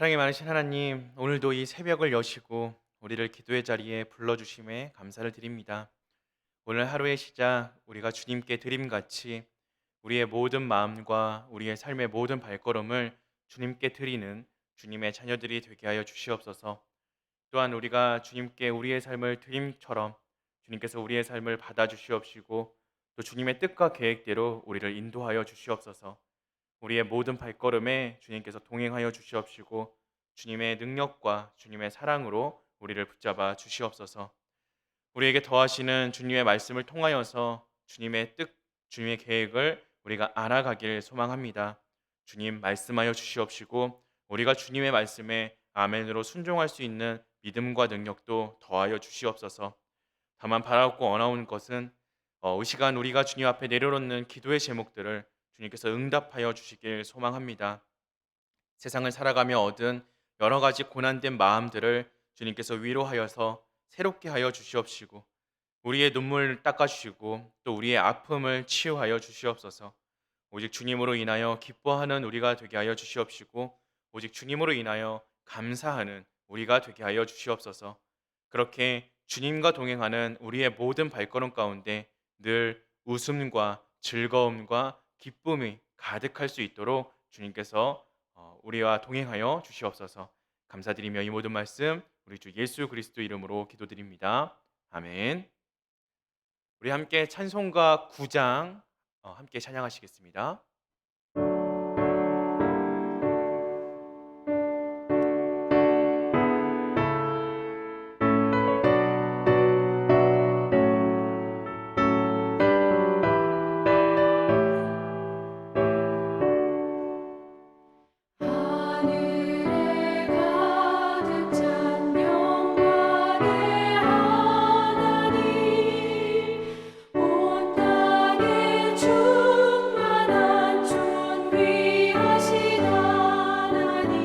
사랑이 많으신 하나님, 오늘도 이 새벽을 여시고 우리를 기도의 자리에 불러주심에 감사를 드립니다. 오늘 하루의 시작, 우리가 주님께 드림같이 우리의 모든 마음과 우리의 삶의 모든 발걸음을 주님께 드리는 주님의 자녀들이 되게 하여 주시옵소서. 또한 우리가 주님께 우리의 삶을 드림처럼 주님께서 우리의 삶을 받아주시옵시고 또 주님의 뜻과 계획대로 우리를 인도하여 주시옵소서. 우리의 모든 발걸음에 주님께서 동행하여 주시옵시고 주님의 능력과 주님의 사랑으로 우리를 붙잡아 주시옵소서. 우리에게 더하시는 주님의 말씀을 통하여서 주님의 뜻, 주님의 계획을 우리가 알아가길 소망합니다. 주님 말씀하여 주시옵시고 우리가 주님의 말씀에 아멘으로 순종할 수 있는 믿음과 능력도 더하여 주시옵소서. 다만 바라고 원하는 것은 이 시간 우리가 주님 앞에 내려놓는 기도의 제목들을 주님께서 응답하여 주시길 소망합니다. 세상을 살아가며 얻은 여러 가지 고난된 마음들을 주님께서 위로하여서 새롭게 하여 주시옵시고 우리의 눈물을 닦아주시고 또 우리의 아픔을 치유하여 주시옵소서. 오직 주님으로 인하여 기뻐하는 우리가 되게 하여 주시옵시고 오직 주님으로 인하여 감사하는 우리가 되게 하여 주시옵소서. 그렇게 주님과 동행하는 우리의 모든 발걸음 가운데 늘 웃음과 즐거움과 기쁨이 가득할 수 있도록 주님께서 우리와 동행하여 주시옵소서. 감사드리며 이 모든 말씀 우리 주 예수 그리스도 이름으로 기도드립니다. 아멘. 우리 함께 찬송가 9장 함께 찬양하시겠습니다. 하늘에 가득 찬 영광의 하나님, 온 땅에 충만한 존귀하신 하나님,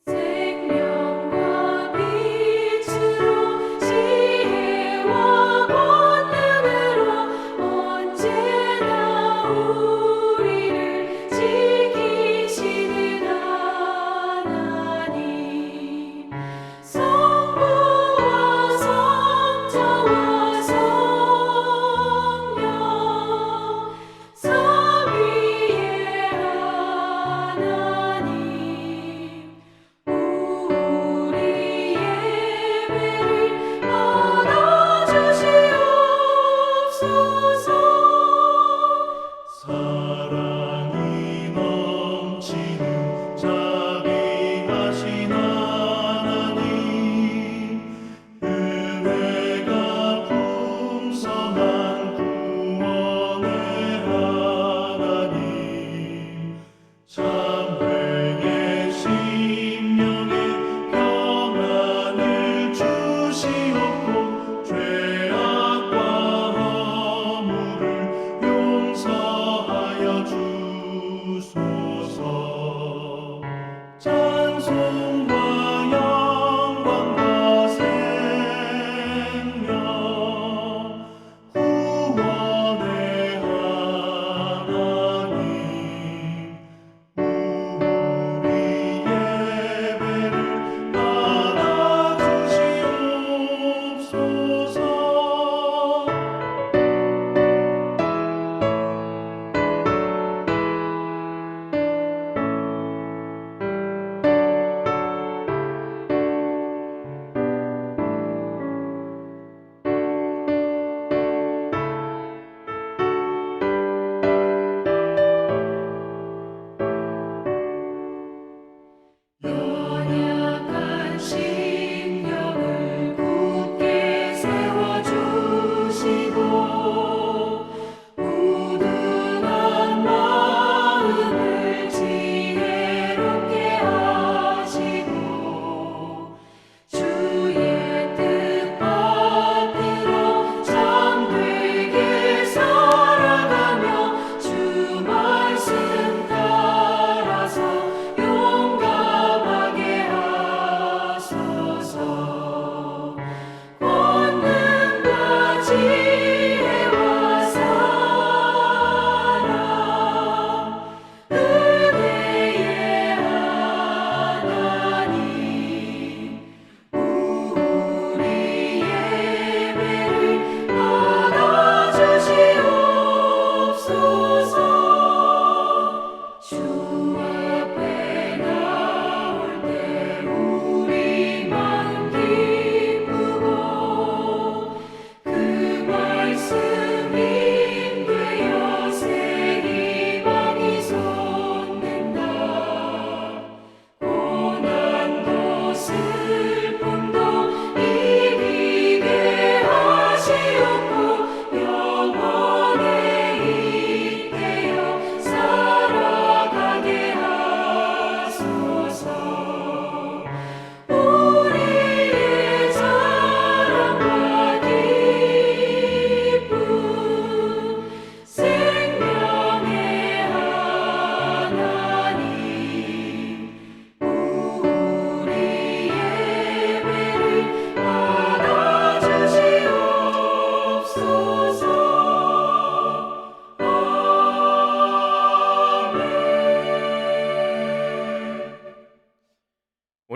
생명과 빛으로 지혜와 권능으로 언제나 우리를 지키시는 하나님, 성부와 성자와 성령 삼위의 하나님, 우리 예배를 받아주시옵소서. 사랑이 넘치는 자비하신 하나님, 은혜가 풍성한 구원의 하나님, 참회의 심령에 평안을 주시옵고 죄악과 허물을 용서하여 주소서. 찬송과 영광과 생명, 구원의 하나님,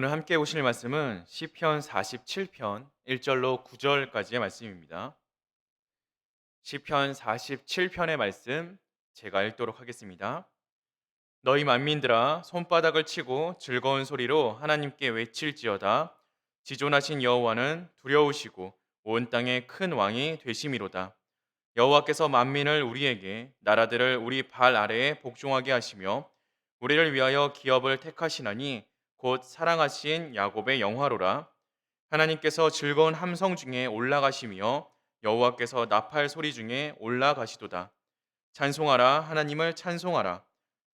오늘 함께 보실 말씀은 시편 47편 1절로 9절까지의 말씀입니다. 시편 47편의 말씀 제가 읽도록 하겠습니다. 너희 만민들아 손바닥을 치고 즐거운 소리로 하나님께 외칠지어다. 지존하신 여호와는 두려우시고 온 땅의 큰 왕이 되심이로다. 여호와께서 만민을 우리에게 나라들을 우리 발 아래에 복종하게 하시며 우리를 위하여 기업을 택하시나니 곧 사랑하신 야곱의 영화로라. 하나님께서 즐거운 함성 중에 올라가시며 여호와께서 나팔 소리 중에 올라가시도다. 찬송하라 하나님을 찬송하라.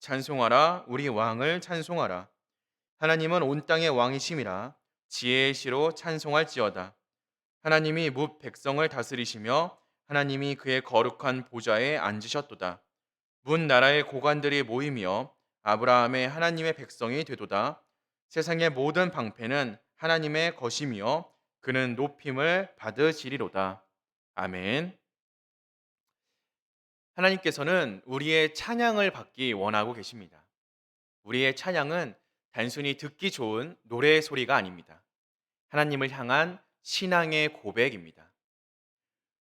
찬송하라 우리 왕을 찬송하라. 하나님은 온 땅의 왕이심이라. 지혜의 시로 찬송할지어다. 하나님이 뭇 백성을 다스리시며 하나님이 그의 거룩한 보좌에 앉으셨도다. 문 나라의 고관들이 모이며 아브라함의 하나님의 백성이 되도다. 세상의 모든 방패는 하나님의 것이며 그는 높임을 받으시리로다. 아멘. 하나님께서는 우리의 찬양을 받기 원하고 계십니다. 우리의 찬양은 단순히 듣기 좋은 노래의 소리가 아닙니다. 하나님을 향한 신앙의 고백입니다.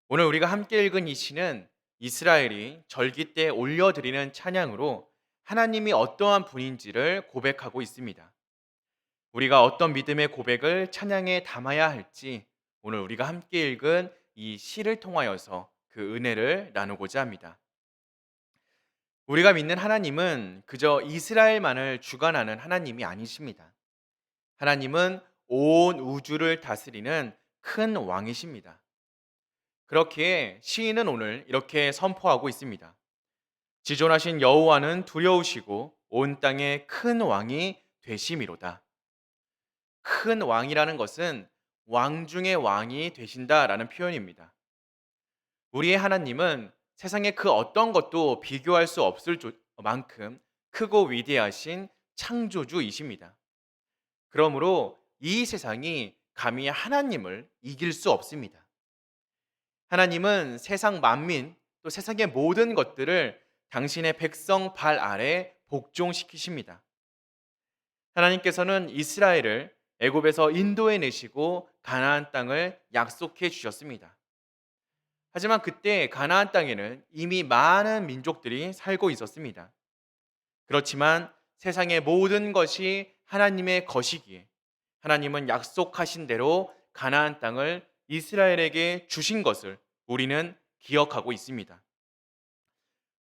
오늘 우리가 함께 읽은 이 시는 이스라엘이 절기 때 올려드리는 찬양으로 하나님이 어떠한 분인지를 고백하고 있습니다. 우리가 어떤 믿음의 고백을 찬양에 담아야 할지 오늘 우리가 함께 읽은 이 시를 통하여서 그 은혜를 나누고자 합니다. 우리가 믿는 하나님은 그저 이스라엘만을 주관하는 하나님이 아니십니다. 하나님은 온 우주를 다스리는 큰 왕이십니다. 그렇기에 시인은 오늘 이렇게 선포하고 있습니다. 지존하신 여호와는 두려우시고 온 땅의 큰 왕이 되심이로다. 큰 왕이라는 것은 왕 중의 왕이 되신다라는 표현입니다. 우리의 하나님은 세상의 그 어떤 것도 비교할 수 없을 만큼 크고 위대하신 창조주이십니다. 그러므로 이 세상이 감히 하나님을 이길 수 없습니다. 하나님은 세상 만민 또 세상의 모든 것들을 당신의 백성 발 아래 복종시키십니다. 하나님께서는 이스라엘을 애굽에서 인도해 내시고 가나안 땅을 약속해 주셨습니다. 하지만 그때 가나안 땅에는 이미 많은 민족들이 살고 있었습니다. 그렇지만 세상의 모든 것이 하나님의 것이기에 하나님은 약속하신 대로 가나안 땅을 이스라엘에게 주신 것을 우리는 기억하고 있습니다.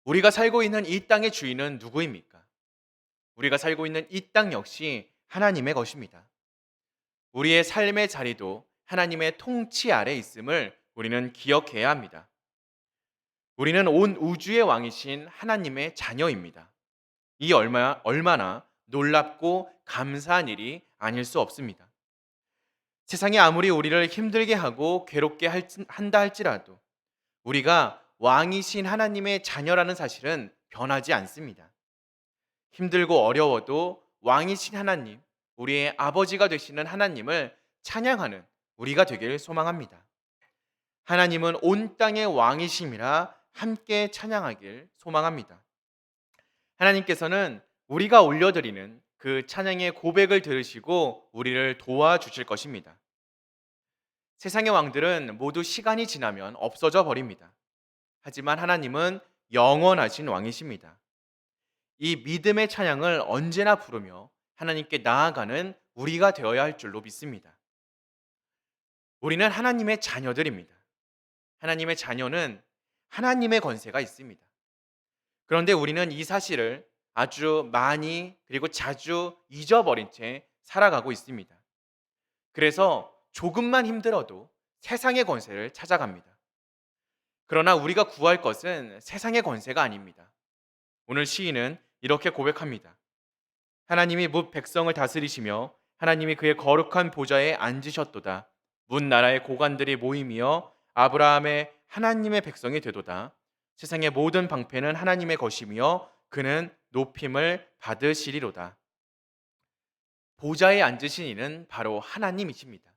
우리가 살고 있는 이 땅의 주인은 누구입니까? 우리가 살고 있는 이 땅 역시 하나님의 것입니다. 우리의 삶의 자리도 하나님의 통치 아래 있음을 우리는 기억해야 합니다. 우리는 온 우주의 왕이신 하나님의 자녀입니다. 이 얼마나 놀랍고 감사한 일이 아닐 수 없습니다. 세상이 아무리 우리를 힘들게 하고 괴롭게 한다 할지라도 우리가 왕이신 하나님의 자녀라는 사실은 변하지 않습니다. 힘들고 어려워도 왕이신 하나님, 우리의 아버지가 되시는 하나님을 찬양하는 우리가 되기를 소망합니다. 하나님은 온 땅의 왕이심이라 함께 찬양하길 소망합니다. 하나님께서는 우리가 올려드리는 그 찬양의 고백을 들으시고 우리를 도와주실 것입니다. 세상의 왕들은 모두 시간이 지나면 없어져 버립니다. 하지만 하나님은 영원하신 왕이십니다. 이 믿음의 찬양을 언제나 부르며 하나님께 나아가는 우리가 되어야 할 줄로 믿습니다. 우리는 하나님의 자녀들입니다. 하나님의 자녀는 하나님의 권세가 있습니다. 그런데 우리는 이 사실을 아주 많이 그리고 자주 잊어버린 채 살아가고 있습니다. 그래서 조금만 힘들어도 세상의 권세를 찾아갑니다. 그러나 우리가 구할 것은 세상의 권세가 아닙니다. 오늘 시인은 이렇게 고백합니다. 하나님이 뭇 백성을 다스리시며 하나님이 그의 거룩한 보좌에 앉으셨도다. 문 나라의 고관들이 모이며 아브라함의 하나님의 백성이 되도다. 세상의 모든 방패는 하나님의 것이며 그는 높임을 받으시리로다. 보좌에 앉으신 이는 바로 하나님이십니다.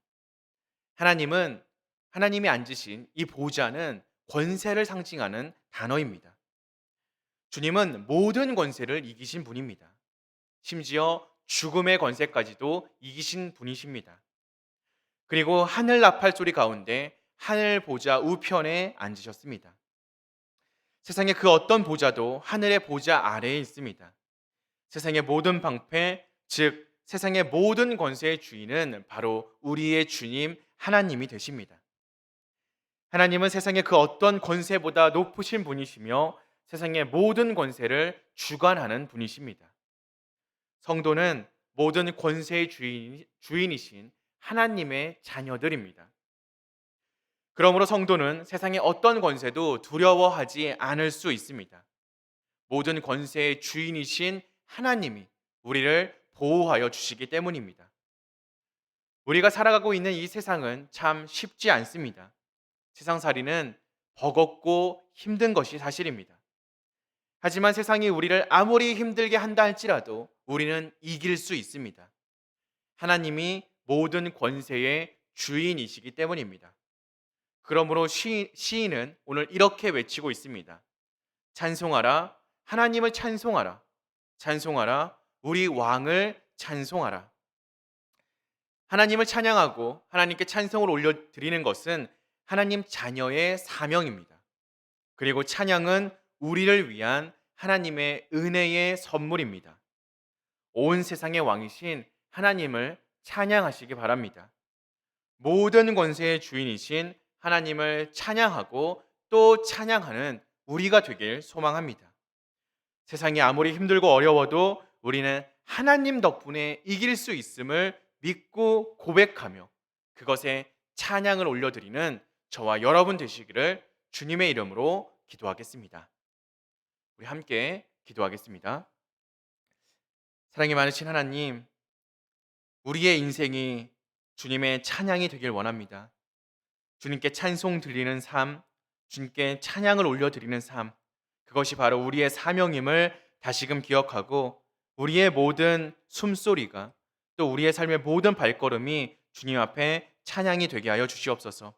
하나님이 앉으신 이 보좌는 권세를 상징하는 단어입니다. 주님은 모든 권세를 이기신 분입니다. 심지어 죽음의 권세까지도 이기신 분이십니다. 그리고 하늘 나팔 소리 가운데 하늘 보좌 우편에 앉으셨습니다. 세상의 그 어떤 보좌도 하늘의 보좌 아래에 있습니다. 세상의 모든 방패, 즉 세상의 모든 권세의 주인은 바로 우리의 주님 하나님이 되십니다. 하나님은 세상의 그 어떤 권세보다 높으신 분이시며 세상의 모든 권세를 주관하는 분이십니다. 성도는 모든 권세의 주인이신 하나님의 자녀들입니다. 그러므로 성도는 세상의 어떤 권세도 두려워하지 않을 수 있습니다. 모든 권세의 주인이신 하나님이 우리를 보호하여 주시기 때문입니다. 우리가 살아가고 있는 이 세상은 참 쉽지 않습니다. 세상살이는 버겁고 힘든 것이 사실입니다. 하지만 세상이 우리를 아무리 힘들게 한다 할지라도 우리는 이길 수 있습니다. 하나님이 모든 권세의 주인이시기 때문입니다. 그러므로 시인은 오늘 이렇게 외치고 있습니다. 찬송하라, 하나님을 찬송하라. 찬송하라, 우리 왕을 찬송하라. 하나님을 찬양하고 하나님께 찬송을 올려드리는 것은 하나님 자녀의 사명입니다. 그리고 찬양은 우리를 위한 하나님의 은혜의 선물입니다. 온 세상의 왕이신 하나님을 찬양하시기 바랍니다. 모든 권세의 주인이신 하나님을 찬양하고 또 찬양하는 우리가 되길 소망합니다. 세상이 아무리 힘들고 어려워도 우리는 하나님 덕분에 이길 수 있음을 믿고 고백하며 그것에 찬양을 올려드리는 저와 여러분 되시기를 주님의 이름으로 기도하겠습니다. 우리 함께 기도하겠습니다. 사랑이 많으신 하나님, 우리의 인생이 주님의 찬양이 되길 원합니다. 주님께 찬송 드리는 삶, 주님께 찬양을 올려드리는 삶, 그것이 바로 우리의 사명임을 다시금 기억하고 우리의 모든 숨소리가 또 우리의 삶의 모든 발걸음이 주님 앞에 찬양이 되게 하여 주시옵소서.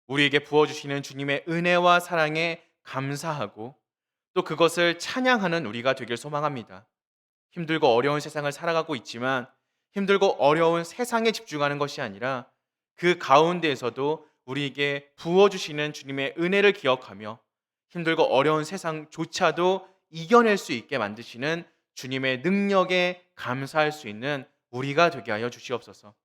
우리에게 부어주시는 주님의 은혜와 사랑에 감사하고 또 그것을 찬양하는 우리가 되길 소망합니다. 힘들고 어려운 세상을 살아가고 있지만 힘들고 어려운 세상에 집중하는 것이 아니라 그 가운데에서도 우리에게 부어주시는 주님의 은혜를 기억하며 힘들고 어려운 세상조차도 이겨낼 수 있게 만드시는 주님의 능력에 감사할 수 있는 우리가 되게 하여 주시옵소서.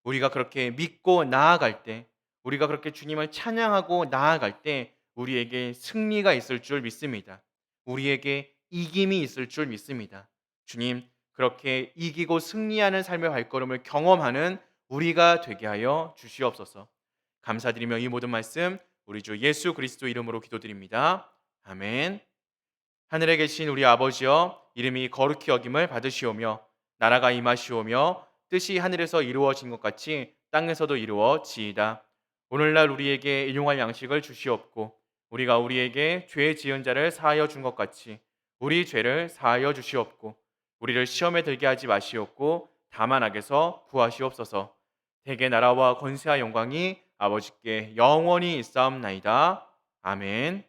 우리가 그렇게 믿고 나아갈 때, 우리가 그렇게 주님을 찬양하고 나아갈 때 우리에게 승리가 있을 줄 믿습니다. 우리에게 이김이 있을 줄 믿습니다. 주님, 그렇게 이기고 승리하는 삶의 발걸음을 경험하는 우리가 되게 하여 주시옵소서. 감사드리며 이 모든 말씀 우리 주 예수 그리스도 이름으로 기도드립니다. 아멘. 하늘에 계신 우리 아버지여, 이름이 거룩히 여김을 받으시오며 나라가 임하시오며 뜻이 하늘에서 이루어진 것 같이 땅에서도 이루어지이다. 오늘날 우리에게 일용할 양식을 주시옵고 우리가 우리에게 죄 지은 자를 사하여 준 것 같이 우리 죄를 사하여 주시옵고 우리를 시험에 들게 하지 마시옵고 다만 악에서 구하시옵소서. 대개 나라와 권세와 영광이 아버지께 영원히 있사옵나이다. 아멘.